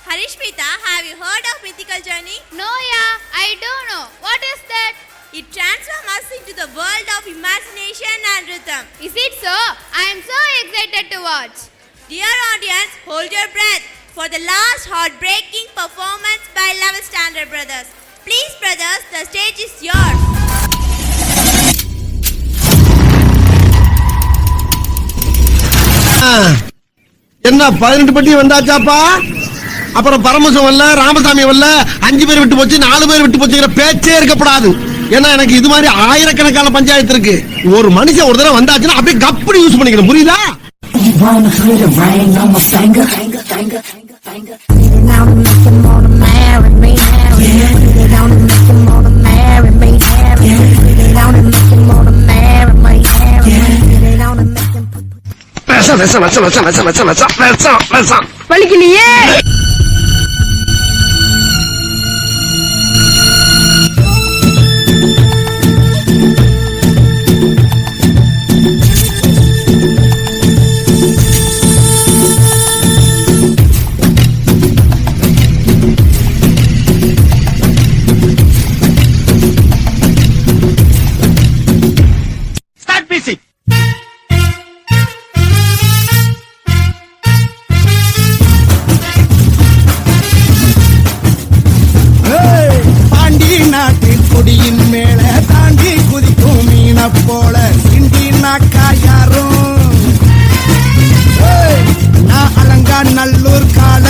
Harishmita, have you heard of Mythical Journey? No, yeah, I don't know. What is that? It transforms us into the world of imagination and rhythm. Is it so? I am so excited to watch. Dear audience, hold your breath for the last heartbreaking performance by 11th Standard Brothers. Please, brothers, the stage is yours. என்ன 18 பட்டி வந்தாச்சாப்பா? அப்புறம் பரமசம் வரல, ராமசாமி வரல, 5 பேர் விட்டு போச்சு, 4 பேர் விட்டு போச்சுங்கிற பேச்சே இருக்கப்படாது. ஏன்னா எனக்கு இது மாதிரி ஆயிரக்கணக்கான பஞ்சாயத்து இருக்கு. ஒரு மனுஷன் ஒரு தடவை வந்தாச்சுன்னா அப்படியே கப்படி யூஸ் பண்ணிக்கணும், புரியுதா? வலிக்கலையே. கொடியின் மேல தாண்டி குதிக்கும் மீன போல சிண்டி நாக்கா யாரும் நான் அலங்கா நல்லூர் கால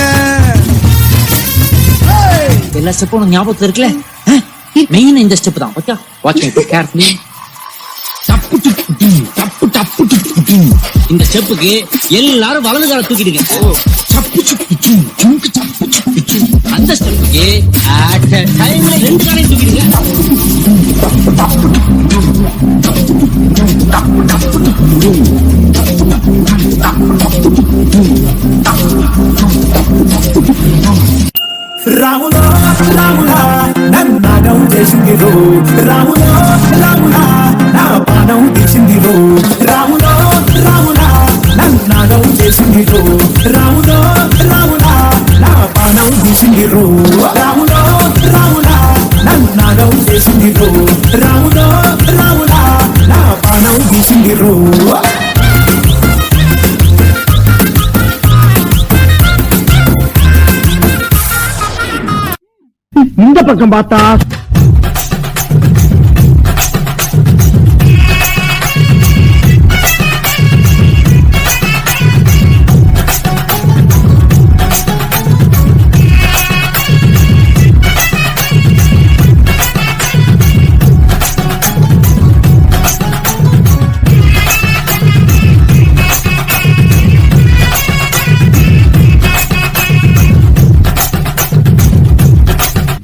எல்லா ஸ்டெப்பும் உனக்கு ஞாபகத்துல இருக்குல்ல? மெயின் இந்த ஸ்டெப் தான். Okay, watch me carefully. டப்பு டப்பு டப்பு டப்பு டப்பு. இந்த ஸ்டெப்புக்கு எல்லாரும் வலது கால தூக்கிடுங்க. டப்பு டப்பு டப்பு டப்பு டப்பு. அந்த ஸ்டெப்புக்கு அட் a டைம்ல 2 காலையும் தூக்கிடுங்க. రాములా రాములా నన్నాగం చేసిందిరో రాములా రాములా నా పానం తీసిందిరో రాములా రాములా నన్నాగం చేసిందిరో రాములా రాములా నా పానం తీసిందిరో రాములా రాములా నన్నాగం చేసిందిరో రాములా రాములా నా పానం తీసిందిరో இந்த பக்கம் பார்த்தா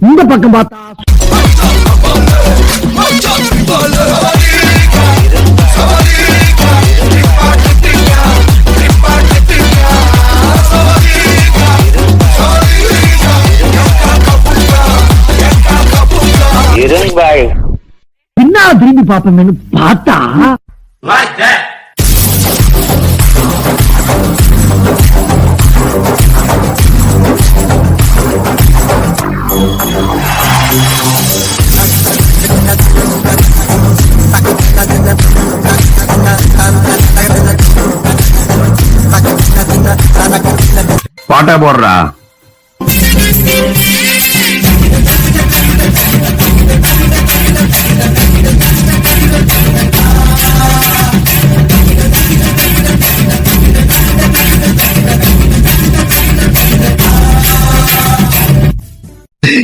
இந்த பக்கம் பார்த்தா பின்னா திரும்பி பார்ப்போம்னு பார்த்தா பாட்டா போடுறா.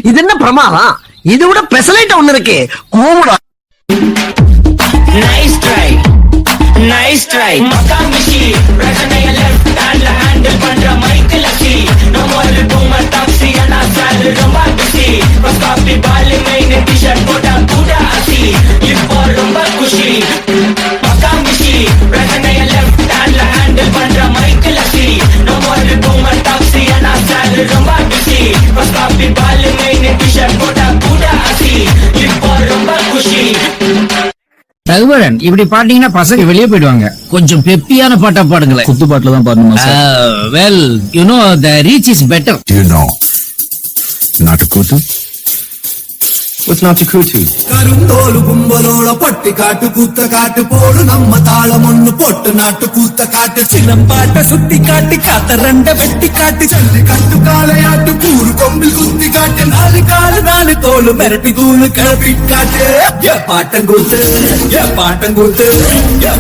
இது என்ன பிரமாதம்? இது விட பெசலைட் ஒண்ணு இருக்கு. கூடா. Nice try nice try. மகாமிஷி ரஜனைய லெஃப்ட் ஹேண்ட்ல ஹேண்டில் பண்ற மைக்கேல் அசி. நம்ம ஒரு பூமர் டாக்ஸி அண்ணா சார் ரொம்ப பிஸி. பஸ் காப்பி பால் மெயின் டி-ஷர்ட் போட்டா கூட அசி. இப்போ ரொம்ப குஷி. மகாமிஷி ரஜனைய லெஃப்ட் ஹேண்ட்ல ஹேண்டில் பண்ற மைக்கேல் அசி. நம்ம ஒரு பூமர் டாக்ஸி அண்ணா சார் ரொம்ப பிஸி. பஸ் காப்பி பால் மெயின் டி-ஷர்ட் போட்டா கூட ரகுவரன் இப்படி பாட்டீங்கன்னா பசங்க வெளியே போயிடுவாங்க. கொஞ்சம் பெப்பியான பாட்டா பாடுங்களேன். குத்து பாட்டுல தான் பாடணுமா sir? Well you know the reach is better. You know, Natakutu? What's Natakutu? கருந்தோலு கும்பலோட பட்டி காட்டு கூத்த காட்டு போடு நம்ம தாளம் ஒண்ணு போட்டு நாட்டு கூத்த காட்டு சிலம்பாட்ட சுத்தி காட்டி காத்த ரெண்ட வெட்டி காட்டு ஜல்லி கட்டு காளையாட்டு கூறு கொம்பில் குத்தி காட்டு நாலு தோளு மிரட்டி தூளு கிளப்பி காட்டு பாட்டம் கூத்து பாட்டம் கூத்து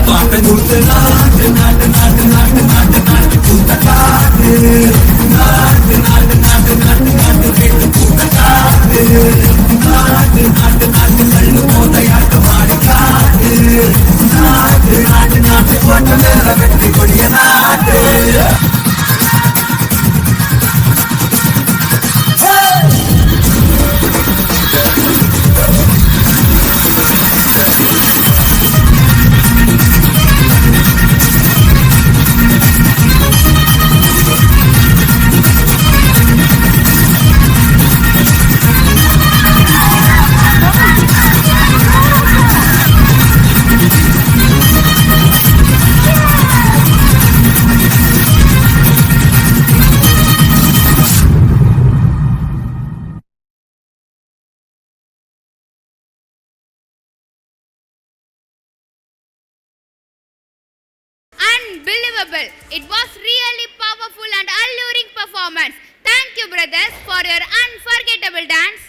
பாட்டம் கூத்து நாட்டு நாட்டு நாட்டு நாட்டு நாட்டு நாட்டு கூத்த காட்டு நாட்டு நாட்டு நாட்டு நாட்டு நாட்டு வீட்டு கூத்த காட்டு நாட்டு நாட்டு நாட்டு கண்ணு மோதையாட்டு மாடி காட்டு நாட்டு நாட்டு நாட்டு போட்ட நேர வெட்டி கொடிய நாட்டு Unbelievable. It was really powerful and alluring performance. Thank you brothers for your unforgettable dance.